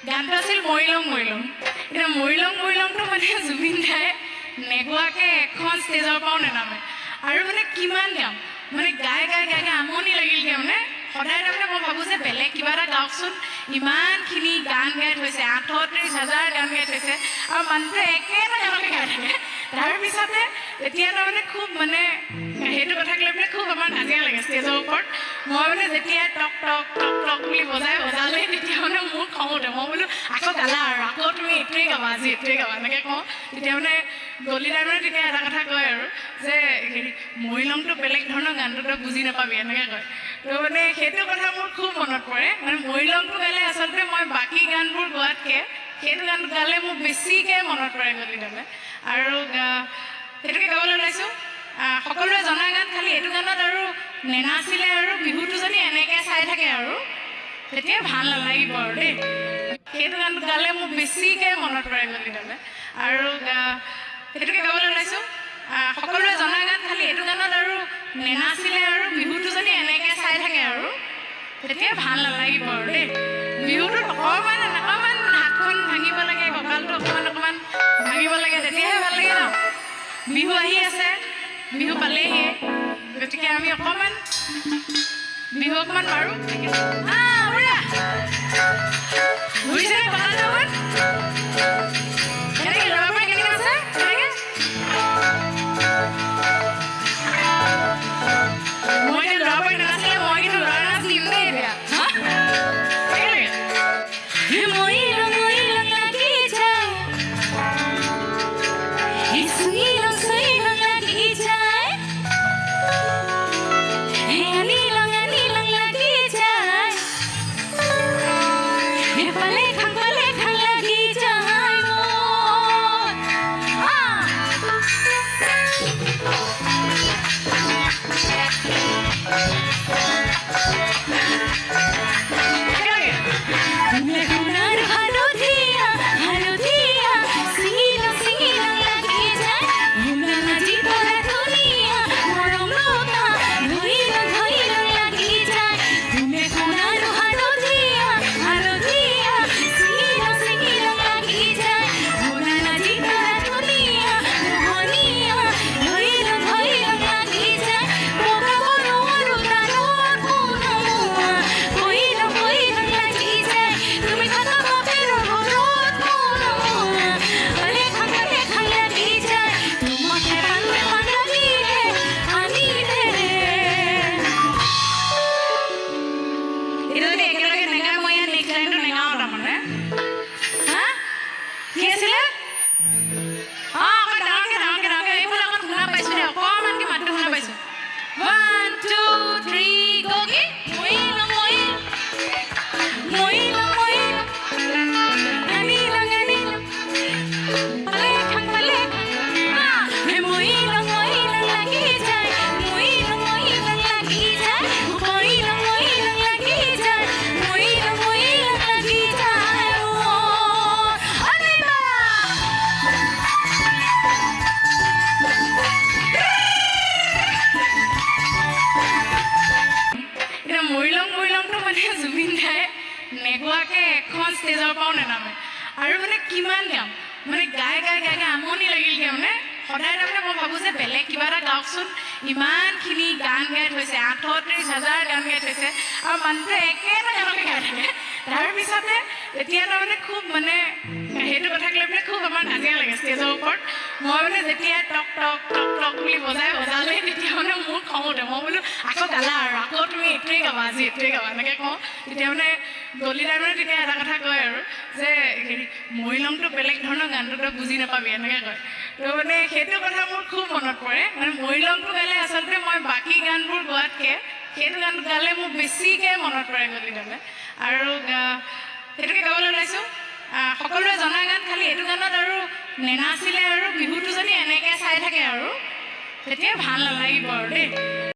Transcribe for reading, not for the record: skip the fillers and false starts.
গানটো আছিল মৰিলং মৰিলং। এতিয়া মৰিলং মৰিলংটো মানে জুবিন দাই নেগোৱাকৈ এখন ষ্টেজৰ পৰাও নেনামে আৰু মানে কিমান গাম মানে গাই গাই গাই গাই আমনি লাগিলগৈ মানে সদায় তাৰমানে মই ভাবোঁ যে বেলেগ কিবা এটা গাওকচোন। ইমানখিনি গান গাই থৈছে, ৩৮,০০০ গান গাই থৈছে আৰু মানুহটোৱে একেটা গানকে গাই থাকে। তাৰপিছতে তেতিয়া তাৰমানে খুব মানে সেইটো কথাক লৈ পেলাই খুব আমাৰ কাজিয়া লাগে ষ্টেজৰ ওপৰত। মই মানে যেতিয়া টক টক টক টক বুলি বজালে তেতিয়া মানে মোৰ খং উঠে। মই বোলো আকৌ গালা আৰু আকৌ তুমি এইটোৱে গাবা, আজি এইটোৱে গাবা এনেকৈ কওঁ। তেতিয়া মানে গলিদাই মানে তেতিয়া এটা কথা কয় আৰু যে হেৰি মৰিলংটো বেলেগ ধৰণৰ গানটো তই বুজি নাপাবি এনেকৈ কয়। তো মানে সেইটো কথা মোৰ খুব মনত পৰে। মানে মৰিলংটো গালে আচলতে মই বাকী গানবোৰ গোৱাতকৈ সেইটো গান গালে মোৰ বেছিকৈ মনত পৰে গলিদালে। আৰু সেইটোকে গাবলৈ ওলাইছোঁ। সকলোৱে জনা গান, খালি এইটো গানত আৰু নেনাচিলে আৰু বিহুটো যদি এনেকৈ চাই থাকে আৰু তেতিয়া ভাল নালাগিব আৰু দেই। সেইটো গান গালে মোৰ বেছিকৈ মনত পৰে গলিদালে। আৰু সেইটোকে গাবলৈ ওলাইছোঁ। সকলোৱে জনা গান, খালি এইটো গানত আৰু নেনাচিলে আৰু বিহুটো যদি এনেকৈ চাই থাকে আৰু তেতিয়া ভাল নালাগিব আৰু দেই। বিহুটোত অকণমান হাতখন ভাঙিব লাগে, কঁকালটো অকণমান ভাঙিব লাগে, তেতিয়াহে ভাল লাগে ন। বিহু আহি আছে, বিহু পালেহিয়ে, গতিকে আমি অকণমান বিহু অকণমান মাৰোঁ। ঘূৰিছে কঁকালটো অকণমান এনেকৈ ল'ৰা পৰা কেনেকৈ আছে এনেকৈ। মই এতিয়া ল'ৰা পৰা নাছিলে, মই কিন্তু ল'ৰা নাচ দিম দেই এতিয়া। জুবিন দাই নেগোৱাকৈ এখন ষ্টেজৰ পৰাও নেনামে আৰু মানে কিমান গাম মানে গাই গাই গাই গাই আমনি লাগিলগৈ মানে সদায় তাৰমানে মই ভাবোঁ যে বেলেগ কিবা এটা গাওকচোন। ইমানখিনি গান গাই থৈছে, ৩৮,০০০ গান গাই থৈছে আৰু মানুহটোৱে একেটা গানকে গাই থাকে। তাৰপিছতে তেতিয়া তাৰমানে খুব মানে সেইটো কথাক লৈ পেলাই খুব আমাৰ কাজিয়া লাগে ষ্টেজৰ ওপৰত। মই মানে যেতিয়া টক টক টক টক বুলি বজালে তেতিয়া মানে মোৰ খং উঠে। মই বোলো আকৌ গালা আৰু আকৌ তুমি এইটোৱে গাবা, আজি এইটোৱে গাবা এনেকৈ কওঁ। তেতিয়া মানে গলিদাই মানে তেতিয়া এটা কথা কয় আৰু যে হেৰি মৰিলংটো বেলেগ ধৰণৰ গানটো তই বুজি নাপাবি এনেকৈ কয়। তো মানে সেইটো কথা মোৰ খুব মনত পৰে। মানে মৰিলংটো গালে আচলতে মই বাকী গানবোৰ গোৱাতকৈ সেইটো গান গালে মোৰ বেছিকৈ মনত পৰে গলিদালে। আৰু সেইটোকে গাবলৈ ওলাইছোঁ। সকলোৱে জনা গান, খালি এইটো গানত আৰু নেনাচিলে আৰু বিহুটো যদি এনেকৈ চাই থাকে আৰু তেতিয়া ভাল নালাগিব আৰু দেই।